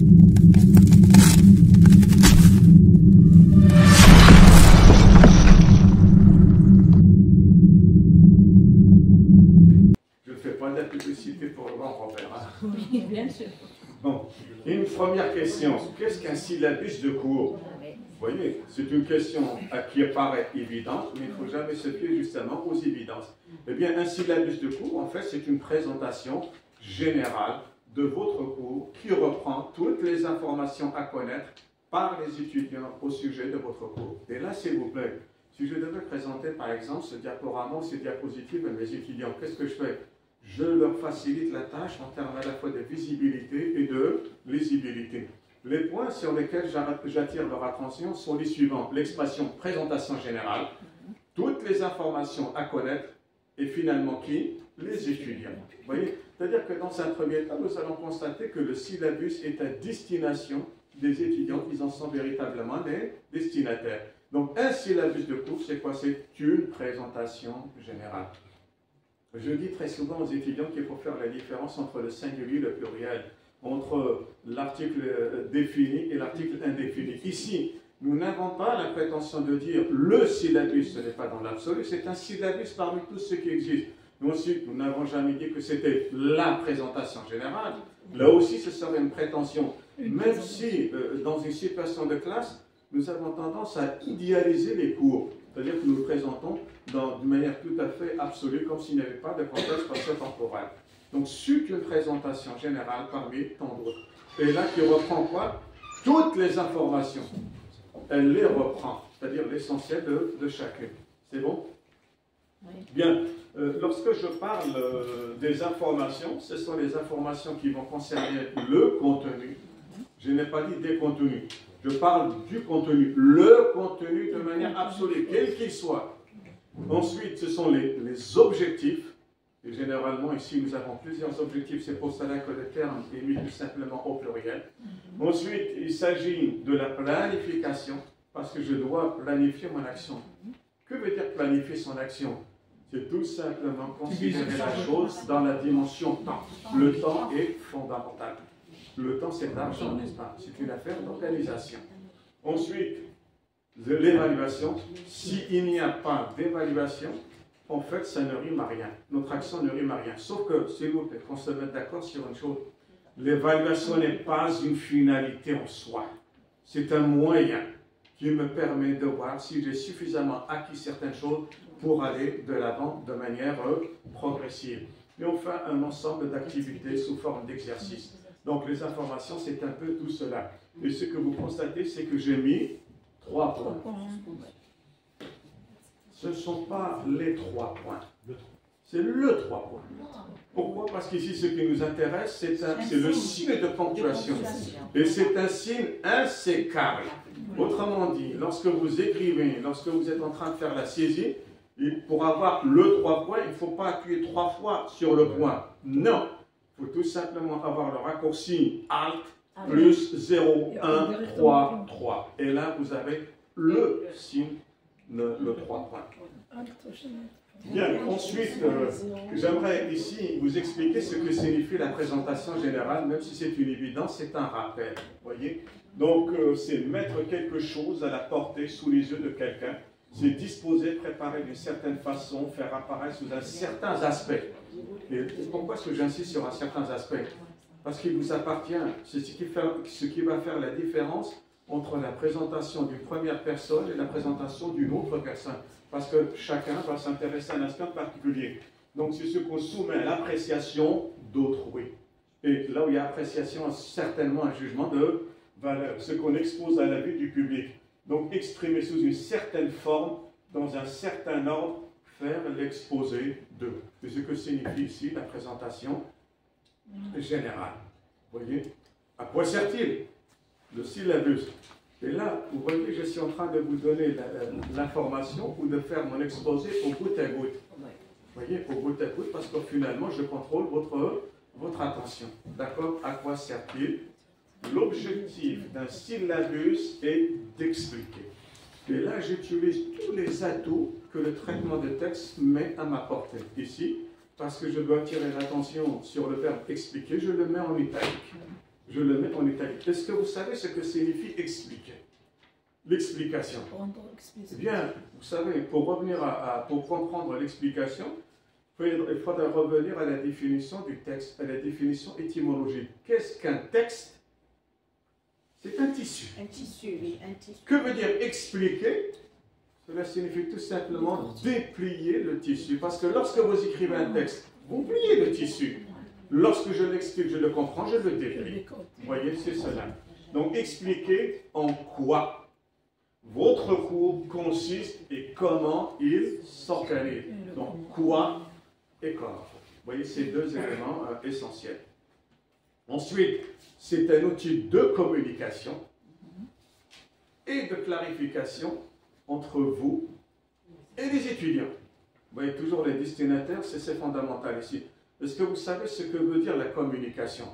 Je ne fais pas de la publicité pour le grand Robert. Hein. Oui, bien sûr. Bon, une première question. Qu'est-ce qu'un syllabus de cours? Vous voyez, c'est une question qui apparaît évidente, mais il ne faut jamais se fier justement aux évidences. Eh bien, un syllabus de cours, en fait, c'est une présentation générale de votre cours qui reprend toutes les informations à connaître par les étudiants au sujet de votre cours. Et là, s'il vous plaît, si je devais présenter, par exemple, ce diaporama ou ces diapositives à mes étudiants, qu'est-ce que je fais? Je leur facilite la tâche en termes à la fois de visibilité et de lisibilité. Les points sur lesquels j'attire leur attention sont les suivants. L'expression présentation générale, toutes les informations à connaître, et finalement qui? Les étudiants. Vous voyez? C'est-à-dire que dans un premier temps, nous allons constater que le syllabus est à destination des étudiants qui en sont véritablement les destinataires. Donc un syllabus de cours, c'est quoi? C'est une présentation générale. Je dis très souvent aux étudiants qu'il faut faire la différence entre le singulier et le pluriel, entre l'article défini et l'article indéfini. Ici, nous n'avons pas la prétention de dire le syllabus, ce n'est pas dans l'absolu, c'est un syllabus parmi tous ceux qui existent. Nous ensuite, nous n'avons jamais dit que c'était la présentation générale. Là aussi, ce serait une prétention. Même si, dans une situation de classe, nous avons tendance à idéaliser les cours. C'est-à-dire que nous le présentons de manière tout à fait absolue, comme s'il n'y avait pas de contexte spatio-temporel. Donc, c'est une présentation générale parmi tant d'autres. Et là, qui reprend quoi? Toutes les informations. Elle les reprend, c'est-à-dire l'essentiel de chacune. C'est bon? Oui. Bien. Lorsque je parle des informations, ce sont les informations qui vont concerner le contenu. Je n'ai pas dit des contenus. Je parle du contenu. Le contenu de manière absolue, quel qu'il soit. Ensuite, ce sont les objectifs. Et généralement, ici, nous avons plusieurs objectifs. C'est pour cela que le terme est mis tout simplement au pluriel. Ensuite, il s'agit de la planification, parce que je dois planifier mon action. Que veut dire planifier son action? C'est tout simplement considérer la chose dans la dimension temps. Le temps est fondamental. Le temps, c'est de l'argent, n'est-ce pas? C'est une affaire d'organisation. Ensuite, l'évaluation. S'il n'y a pas d'évaluation, en fait, ça ne rime à rien. Notre action ne rime à rien. Sauf que, s'il vous plaît, qu'on se mette d'accord sur une chose. L'évaluation n'est pas une finalité en soi. C'est un moyen qui me permet de voir si j'ai suffisamment acquis certaines choses pour aller de l'avant de manière progressive. Et on fait un ensemble d'activités sous forme d'exercice. Donc les informations, c'est un peu tout cela. Et ce que vous constatez, c'est que j'ai mis 3 points. Ce ne sont pas les 3 points. C'est le 3 points. Pourquoi? Parce qu'ici, ce qui nous intéresse, c'est le signe de ponctuation. Et c'est un signe insécable. Autrement dit, lorsque vous écrivez, lorsque vous êtes en train de faire la saisie, pour avoir le 3 points, il ne faut pas appuyer 3 fois sur le point. Non. Il faut tout simplement avoir le raccourci Alt plus 0, 1, 3, 3. Et là, vous avez le signe, le 3 points. Bien, ensuite, j'aimerais ici vous expliquer ce que signifie la présentation générale, même si c'est une évidence, c'est un rappel. Voyez? Donc, c'est mettre quelque chose à la portée, sous les yeux de quelqu'un. C'est disposer, préparer d'une certaine façon, faire apparaître sous un certain aspect. Et pourquoi est-ce que j'insiste sur un certain aspect? Parce qu'il vous appartient. C'est ce qui va faire la différence entre la présentation d'une première personne et la présentation d'une autre personne. Parce que chacun va s'intéresser à un aspect particulier. Donc, c'est ce qu'on soumet à l'appréciation d'autrui. Et là où il y a appréciation, certainement un jugement de valeur. Ce qu'on expose à la vue du public. Donc, exprimer sous une certaine forme, dans un certain ordre, faire l'exposé de. C'est ce que signifie ici la présentation générale. Vous voyez? À quoi sert-il? Le syllabus. Et là, vous voyez, je suis en train de vous donner l'information ou de faire mon exposé au goutte à goutte. Vous voyez, au goutte à goutte, parce que finalement, je contrôle votre attention. D'accord? À quoi sert-il? L'objectif d'un syllabus est d'expliquer. Et là, j'utilise tous les atouts que le traitement de texte met à ma portée. Ici, parce que je dois attirer l'attention sur le verbe expliquer, je le mets en italique. Je le mets en italique. Est-ce que vous savez ce que signifie expliquer? L'explication. Eh bien, vous savez, pour revenir pour comprendre l'explication, il faudra revenir à la définition du texte, à la définition étymologique. Qu'est-ce qu'un texte? C'est un tissu. Un tissu, oui, un tissu. Que veut dire expliquer? Cela signifie tout simplement déplier le tissu. Parce que lorsque vous écrivez un texte, vous pliez le tissu. Lorsque je l'explique, je le comprends, je le déplie. Vous voyez, c'est cela. Donc, expliquer en quoi votre cours consiste et comment il s'organise. Donc, quoi et comment. Vous voyez, ces deux éléments essentiels. Ensuite, c'est un outil de communication et de clarification entre vous et les étudiants. Vous voyez, toujours les destinataires, c'est fondamental ici. Est-ce que vous savez ce que veut dire la communication?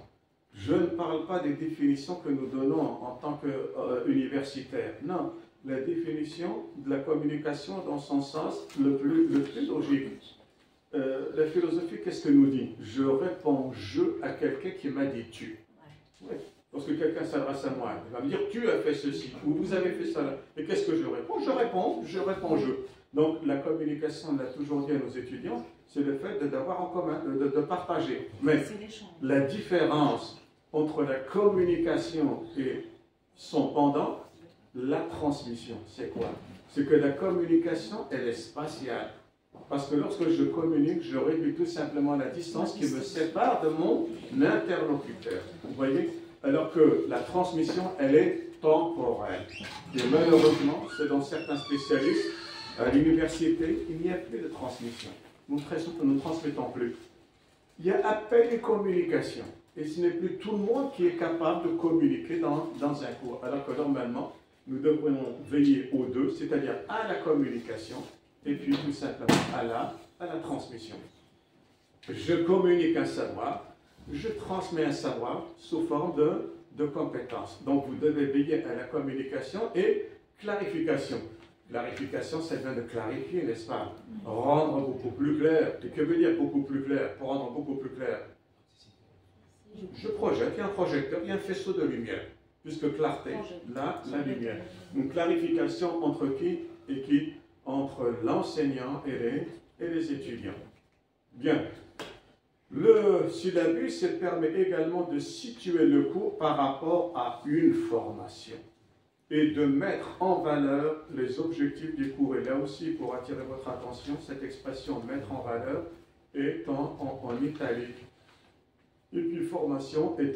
Je ne parle pas des définitions que nous donnons en tant qu'universitaires. Non, la définition de la communication dans son sens le plus logique. La philosophie, qu'est-ce que nous dit? Je réponds je à quelqu'un qui m'a dit tu. Oui. Lorsque quelqu'un s'adresse à moi, il va me dire tu as fait ceci, ou vous avez fait ça. Et qu'est-ce que je réponds? Je réponds je. Donc la communication, on l'a toujours dit à nos étudiants, c'est le fait d'avoir en commun, de partager. Mais la différence entre la communication et son pendant, la transmission, c'est quoi? C'est que la communication, elle est spatiale. Parce que lorsque je communique, je réduis tout simplement la distance qui me sépare de mon interlocuteur. Vous voyez? Alors que la transmission, elle est temporelle. Et malheureusement, c'est dans certains spécialistes, à l'université, il n'y a plus de transmission. Nous ne transmettons plus. Il y a à peine une communication. Et ce n'est plus tout le monde qui est capable de communiquer dans un cours. Alors que normalement, nous devrions veiller aux deux, c'est-à-dire à la communication et puis tout simplement à la transmission. Je communique un savoir, je transmets un savoir sous forme de compétences. Donc vous devez veiller à la communication et clarification. Clarification, ça vient de clarifier, n'est-ce pas? Rendre beaucoup plus clair. Et que veut dire beaucoup plus clair? Pour rendre beaucoup plus clair, je projette, il y a un projecteur, il y a un faisceau de lumière. Puisque clarté, la lumière. Donc clarification entre qui et qui? Entre l'enseignant et les étudiants. Bien. Le syllabus, il permet également de situer le cours par rapport à une formation et de mettre en valeur les objectifs du cours. Et là aussi, pour attirer votre attention, cette expression « mettre en valeur » est en italique. Et puis formation est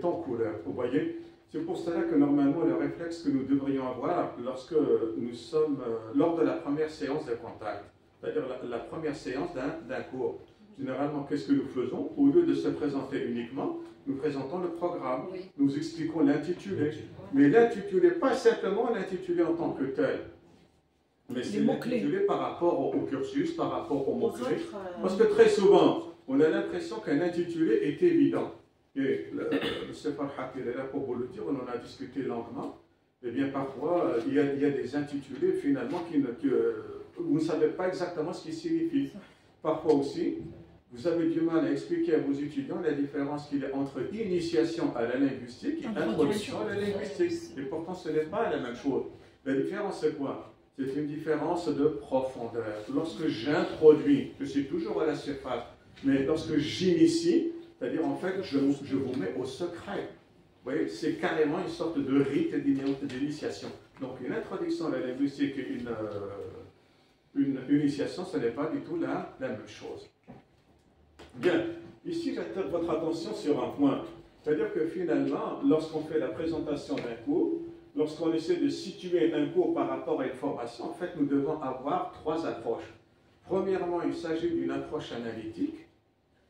en couleur. Vous voyez, c'est pour cela que normalement le réflexe que nous devrions avoir lorsque nous sommes lors de la première séance de contact, c'est-à-dire la première séance d'un cours. Généralement, qu'est-ce que nous faisons? Au lieu de se présenter uniquement, nous présentons le programme, nous expliquons l'intitulé. Mais l'intitulé, pas simplement l'intitulé en tant que tel, mais c'est l'intitulé par rapport au cursus, par rapport aux mots-clés. Parce que très souvent, on a l'impression qu'un intitulé est évident. Et le Stéphane Hakil est là pour vous le dire, on en a discuté longuement. Eh bien, parfois, il y a des intitulés finalement que vous ne savez pas exactement ce qu'ils signifient. Parfois aussi, vous avez du mal à expliquer à vos étudiants la différence qu'il y a entre initiation à la linguistique et introduction à la linguistique. Et pourtant, ce n'est pas la même chose. La différence, c'est quoi? C'est une différence de profondeur. Lorsque j'introduis, je suis toujours à la surface, mais lorsque j'initie, c'est-à-dire en fait, je vous mets au secret. Vous voyez, c'est carrément une sorte de rite d'initiation. Donc une introduction à la linguistique et une initiation, ce n'est pas du tout la même chose. Bien, ici j'attire votre attention sur un point. C'est-à-dire que finalement, lorsqu'on fait la présentation d'un cours, lorsqu'on essaie de situer un cours par rapport à une formation, en fait, nous devons avoir trois approches. Premièrement, il s'agit d'une approche analytique.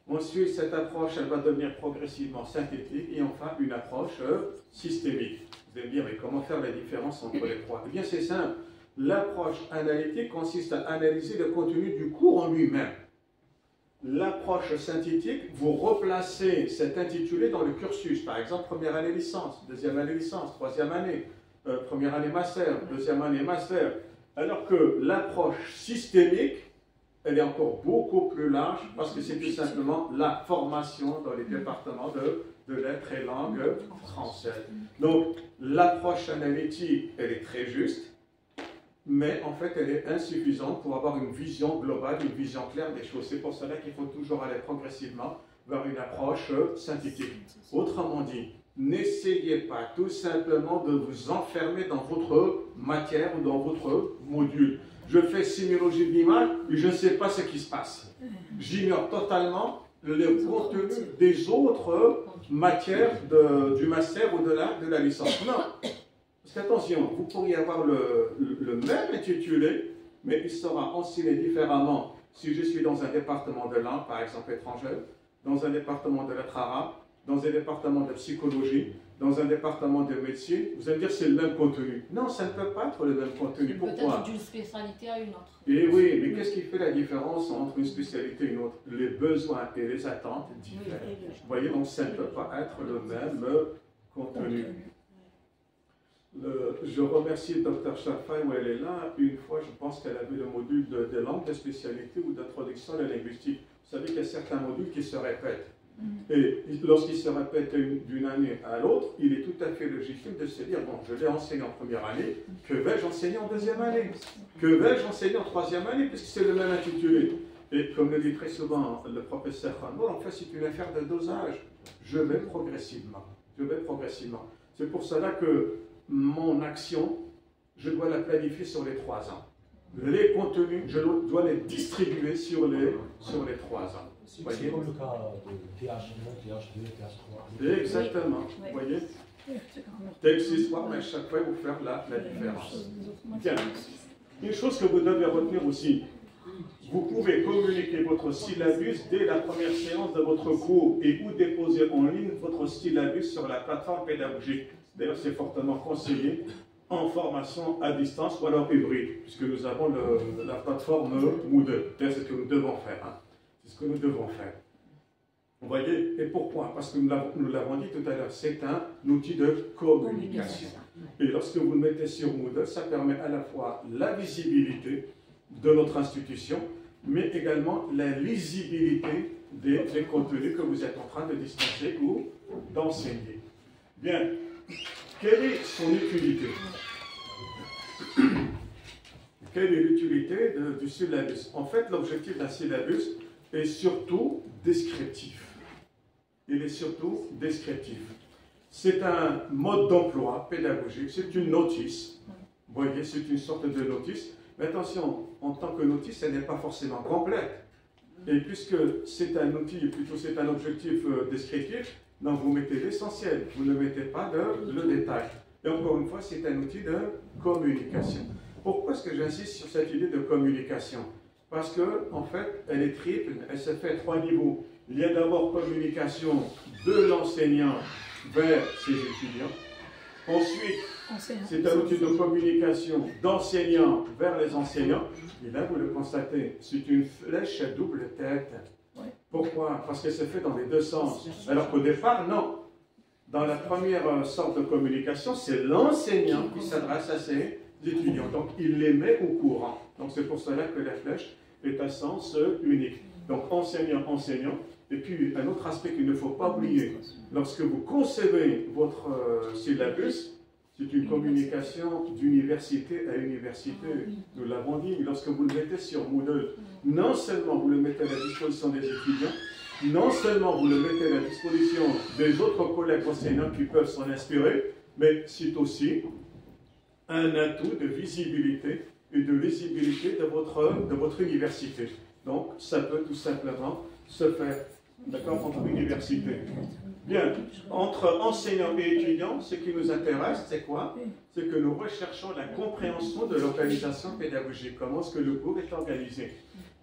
Ensuite, cette approche, elle va devenir progressivement synthétique. Et enfin, une approche systémique. Vous allez me dire, mais comment faire la différence entre les trois? Eh bien, c'est simple. L'approche analytique consiste à analyser le contenu du cours en lui-même. L'approche synthétique, vous replacez cet intitulé dans le cursus. Par exemple, première année licence, deuxième année licence, troisième année, première année master, deuxième année master. Alors que l'approche systémique, elle est encore beaucoup plus large parce que c'est tout simplement la formation dans les départements de lettres et langues françaises. Donc, l'approche analytique, elle est très juste, mais en fait, elle est insuffisante pour avoir une vision globale, une vision claire des choses. C'est pour cela qu'il faut toujours aller progressivement vers une approche synthétique. Autrement dit, n'essayez pas tout simplement de vous enfermer dans votre matière ou dans votre module. Je fais sémiologie de l'image et je ne sais pas ce qui se passe. J'ignore totalement le contenu des autres matières du master ou de la licence. Non. Parce qu'attention, vous pourriez avoir le même intitulé, mais il sera enseigné différemment si je suis dans un département de langue, par exemple étrangère, dans un département de lettres arabes, dans un département de psychologie, dans un département de médecine. Vous allez me dire c'est le même contenu. Non, ça ne peut pas être le même contenu. Pourquoi? Peut-être d'une spécialité à une autre. Et oui, mais qu'est-ce qui fait la différence entre une spécialité et une autre? Les besoins et les attentes diffèrent. Vous voyez, donc ça ne peut pas être le même contenu. Je remercie le Dr Chafay où elle est là. Une fois, je pense qu'elle avait le module de langue de spécialité ou d'introduction à la linguistique. Vous savez qu'il y a certains modules qui se répètent. Et lorsqu'ils se répètent d'une année à l'autre, il est tout à fait légitime de se dire, bon, je l'ai enseigné en première année, que vais-je enseigner en deuxième année? Que vais-je enseigner en troisième année, puisque c'est le même intitulé? Et comme le dit très souvent le professeur Rambo, en fait, c'est une affaire de dosage. Je vais progressivement. Je vais progressivement. C'est pour cela que mon action, je dois la planifier sur les 3 ans. Les contenus, je dois les distribuer sur les 3 ans. C'est comme le cas de TH1, TH2, TH3. Exactement. Vous voyez? Texte histoire, mais à chaque fois, il faut faire la différence. Tiens, une chose que vous devez retenir aussi, vous pouvez communiquer votre syllabus dès la première séance de votre cours et vous déposer en ligne votre syllabus sur la plateforme pédagogique. D'ailleurs, c'est fortement conseillé en formation à distance ou alors hybride, puisque nous avons la plateforme Moodle. C'est ce que nous devons faire. Hein. C'est ce que nous devons faire. Vous voyez? Et pourquoi? Parce que nous l'avons dit tout à l'heure, c'est un outil de communication. Et lorsque vous le mettez sur Moodle, ça permet à la fois la visibilité de notre institution, mais également la lisibilité des contenus que vous êtes en train de dispenser ou d'enseigner. Bien. Quelle est son utilité? Quelle est l'utilité du syllabus? En fait, l'objectif d'un syllabus est surtout descriptif. Il est surtout descriptif. C'est un mode d'emploi pédagogique, c'est une notice. Vous voyez, c'est une sorte de notice. Mais attention, en tant que notice, elle n'est pas forcément complète. Et puisque c'est un outil, plutôt c'est un objectif descriptif, donc vous mettez l'essentiel, vous ne mettez pas le détail. Et encore une fois, c'est un outil de communication. Pourquoi est-ce que j'insiste sur cette idée de communication? Parce que, en fait, elle est triple, elle se fait à 3 niveaux. Il y a d'abord communication de l'enseignant vers ses étudiants. Ensuite, c'est un outil de communication d'enseignant vers les enseignants. Et là, vous le constatez, c'est une flèche à double tête. Pourquoi? Parce qu'elle se fait dans les deux sens. Alors qu'au départ, non. Dans la première sorte de communication, c'est l'enseignant qui s'adresse à ses étudiants. Donc, il les met au courant. Donc, c'est pour cela que la flèche est à sens unique. Donc, enseignant, enseignant. Et puis, un autre aspect qu'il ne faut pas oublier, lorsque vous concevez votre syllabus, c'est une communication d'université à université. Nous l'avons dit, lorsque vous le mettez sur Moodle, non seulement vous le mettez à la disposition des étudiants, non seulement vous le mettez à la disposition des autres collègues enseignants qui peuvent s'en inspirer, mais c'est aussi un atout de visibilité et de lisibilité de votre université. Donc, ça peut tout simplement se faire, d'accord, entre universités. Bien, entre enseignants et étudiants, ce qui nous intéresse, c'est quoi? C'est que nous recherchons la compréhension de l'organisation pédagogique. Comment est-ce que le cours est organisé?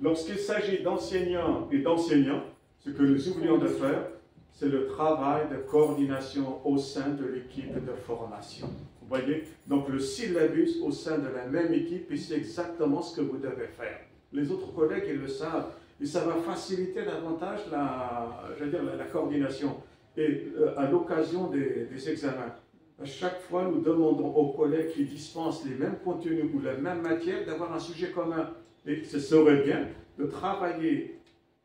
Lorsqu'il s'agit d'enseignants et d'enseignants, ce que nous oublions de faire, c'est le travail de coordination au sein de l'équipe de formation. Vous voyez? Donc le syllabus au sein de la même équipe, et c'est exactement ce que vous devez faire. Les autres collègues, ils le savent. Et ça va faciliter davantage la coordination. Et à l'occasion des examens, à chaque fois, nous demandons aux collègues qui dispensent les mêmes contenus ou la même matière d'avoir un sujet commun. Et ce serait bien de travailler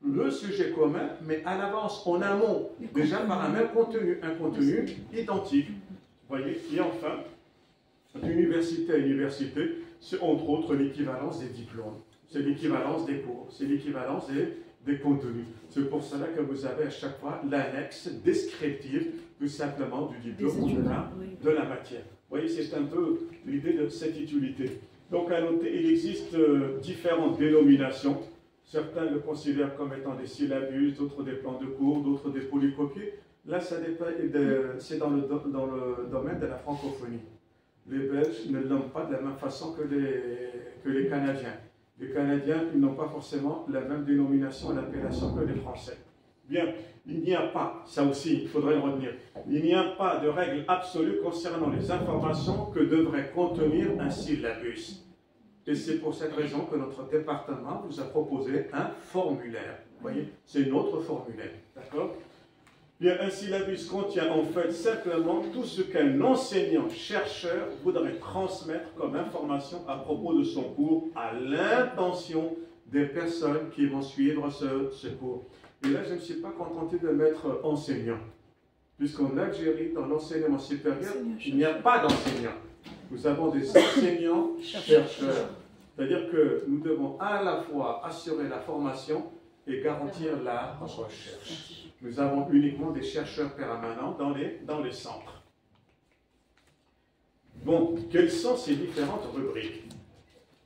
le sujet commun, mais à l'avance, en amont, déjà par un même contenu, un contenu identique. Vous voyez? Et enfin, d'université à université, c'est entre autres l'équivalence des diplômes, c'est l'équivalence des cours, c'est l'équivalence des contenus. C'est pour cela que vous avez à chaque fois l'annexe descriptive, tout simplement, du diplôme ou de la matière. Vous voyez, c'est un peu l'idée de cette utilité. Donc, à noter, il existe différentes dénominations. Certains le considèrent comme étant des syllabus, d'autres des plans de cours, d'autres des polycopiés. Là, c'est dans le domaine de la francophonie. Les Belges ne l'ont pas de la même façon que les Canadiens. Les Canadiens, ils n'ont pas forcément la même dénomination et l'appellation que les Français. Bien, il n'y a pas, ça aussi, il faudrait le retenir, il n'y a pas de règle absolue concernant les informations que devrait contenir un syllabus. Et c'est pour cette raison que notre département vous a proposé un formulaire. Vous voyez, c'est notre formulaire, d'accord? Bien, un syllabus contient en fait simplement tout ce qu'un enseignant-chercheur voudrait transmettre comme information à propos de son cours à l'intention des personnes qui vont suivre ce cours. Et là, je ne suis pas contenté de mettre enseignant, puisqu'en Algérie, dans l'enseignement supérieur, il n'y a pas d'enseignants. Nous avons des enseignants-chercheurs. C'est-à-dire que nous devons à la fois assurer la formation et garantir la recherche. Nous avons uniquement des chercheurs permanents dans les centres. Bon, quelles sont ces différentes rubriques?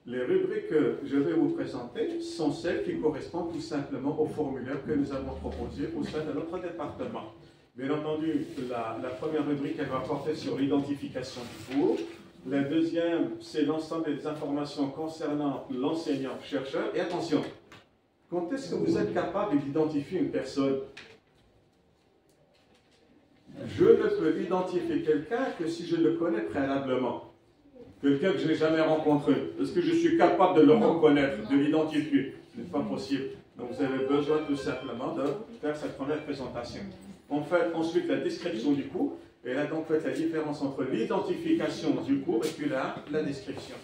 Les rubriques que je vais vous présenter sont celles qui correspondent tout simplement au formulaire que nous avons proposé au sein de notre département. Bien entendu, la première rubrique, elle va porter sur l'identification du cours. La deuxième, c'est l'ensemble des informations concernant l'enseignant-chercheur. Et attention, quand est-ce que vous êtes capable d'identifier une personne? Je ne peux identifier quelqu'un que si je le connais préalablement. Quelqu'un que je n'ai jamais rencontré. Est-ce que je suis capable de le reconnaître, de l'identifier? Ce n'est pas possible. Donc vous avez besoin tout simplement de faire cette première présentation. On fait ensuite la description du cours. Et là, donc, faites la différence entre l'identification du cours et puis la description.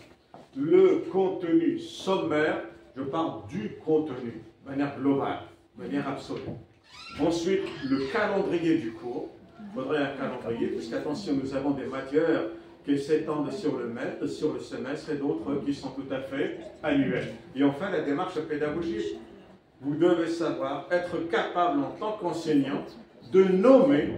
Le contenu sommaire, je parle du contenu, de manière globale, de manière absolue. Ensuite, le calendrier du cours. Il faudrait un calendrier, puisqu'attention, nous avons des matières qui s'étendent sur le semestre et d'autres qui sont tout à fait annuelles. Et enfin, la démarche pédagogique. Vous devez savoir être capable en tant qu'enseignant de nommer,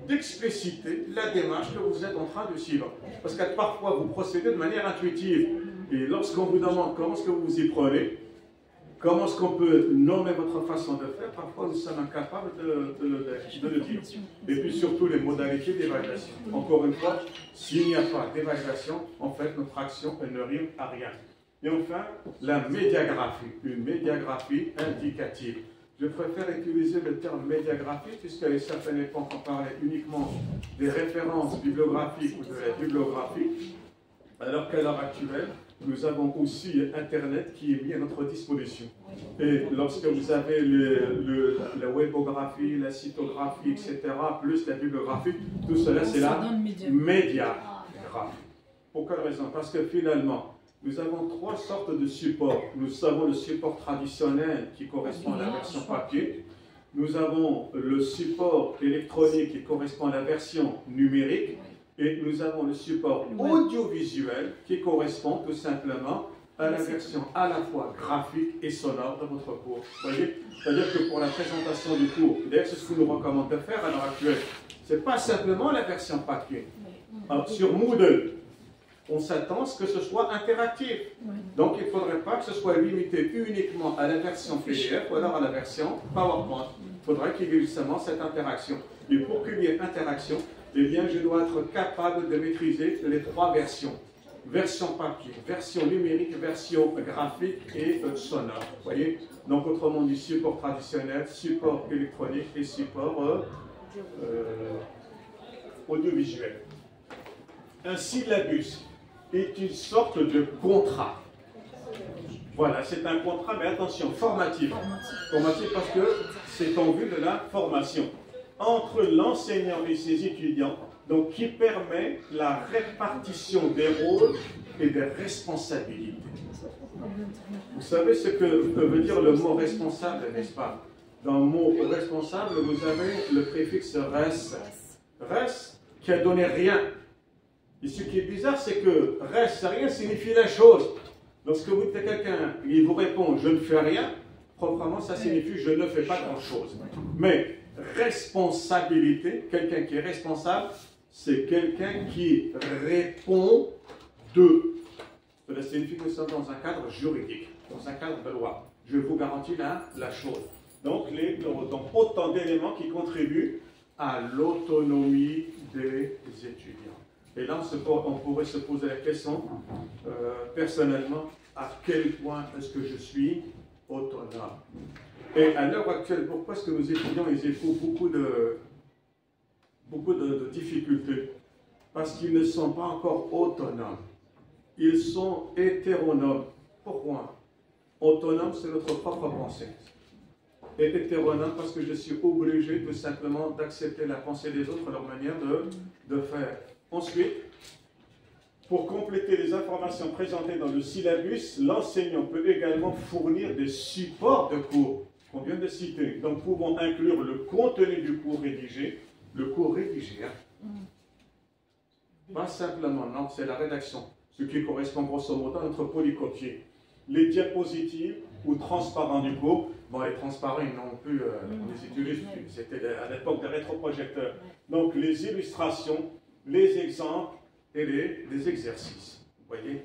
d'expliciter la démarche que vous êtes en train de suivre. Parce que parfois, vous procédez de manière intuitive. Et lorsqu'on vous demande comment est-ce que vous vous y prenez, comment est-ce qu'on peut nommer votre façon de faire, parfois nous sommes incapables de le dire. Et puis surtout les modalités d'évaluation. Encore une fois, s'il n'y a pas d'évaluation, en fait, notre action elle ne rime à rien. Et enfin, la médiagraphie, une médiagraphie indicative. Je préfère utiliser le terme médiagraphie, puisqu'à une certaine époque, on parlait uniquement des références bibliographiques ou de la bibliographie, alors qu'à l'heure actuelle, nous avons aussi Internet qui est mis à notre disposition. Et lorsque vous avez la webographie, la cytographie, etc., plus la bibliographie, tout cela, c'est la médiagraphie. Pour quelle raison? Parce que finalement, nous avons trois sortes de supports. Nous avons le support traditionnel qui correspond à la version papier. Nous avons le support électronique qui correspond à la version numérique. Et nous avons le support audiovisuel qui correspond tout simplement à la version à la fois graphique et sonore de votre cours. Vous voyez? C'est-à-dire que pour la présentation du cours, d'ailleurs c'est ce que nous recommande de faire à l'heure actuelle, ce n'est pas simplement la version papier. Alors, sur Moodle, on s'attend à ce que ce soit interactif. Donc il ne faudrait pas que ce soit limité uniquement à la version PDF ou alors à la version PowerPoint. Il faudrait qu'il y ait justement cette interaction. Et pour qu'il y ait interaction, eh bien, je dois être capable de maîtriser les trois versions. Version papier, version numérique, version graphique et sonore. Vous voyez? Donc, autrement dit, support traditionnel, support électronique et support audiovisuel. Un syllabus est une sorte de contrat. Voilà, c'est un contrat, mais attention, formatif. Formatif parce que c'est en vue de la formation entre l'enseignant et ses étudiants donc qui permet la répartition des rôles et des responsabilités. Vous savez ce que veut dire le mot responsable, n'est-ce pas? Dans le mot responsable, vous avez le préfixe res. Res qui a donné rien. Et ce qui est bizarre, c'est que res, rien signifie la chose. Lorsque vous dites à quelqu'un, il vous répond je ne fais rien, proprement ça signifie je ne fais pas grand-chose. Mais responsabilité, quelqu'un qui est responsable, c'est quelqu'un qui répond de. Cela signifie que nous sommes dans un cadre juridique, dans un cadre de loi. Je vous garantis la chose. Donc, autant d'éléments qui contribuent à l'autonomie des étudiants. Et là, on pourrait se poser la question, personnellement, à quel point est-ce que je suis autonome? Et à l'heure actuelle, pourquoi est-ce que nos étudiants ils éprouvent beaucoup de difficultés? Parce qu'ils ne sont pas encore autonomes. Ils sont hétéronomes. Pourquoi? Autonome, c'est notre propre pensée. Et hétéronome parce que je suis obligé tout simplement d'accepter la pensée des autres, leur manière de faire. Ensuite, pour compléter les informations présentées dans le syllabus, l'enseignant peut également fournir des supports de cours qu'on vient de citer. Donc, pouvons inclure le contenu du cours rédigé, hein. Pas simplement, non, c'est la rédaction, ce qui correspond grosso modo à notre polycopier. Les diapositives ou transparents du cours, bon, les transparents, ils n'ont plus, on les utilise plus, c'était à l'époque des rétroprojecteurs. Donc, les illustrations, les exemples et les exercices, vous voyez.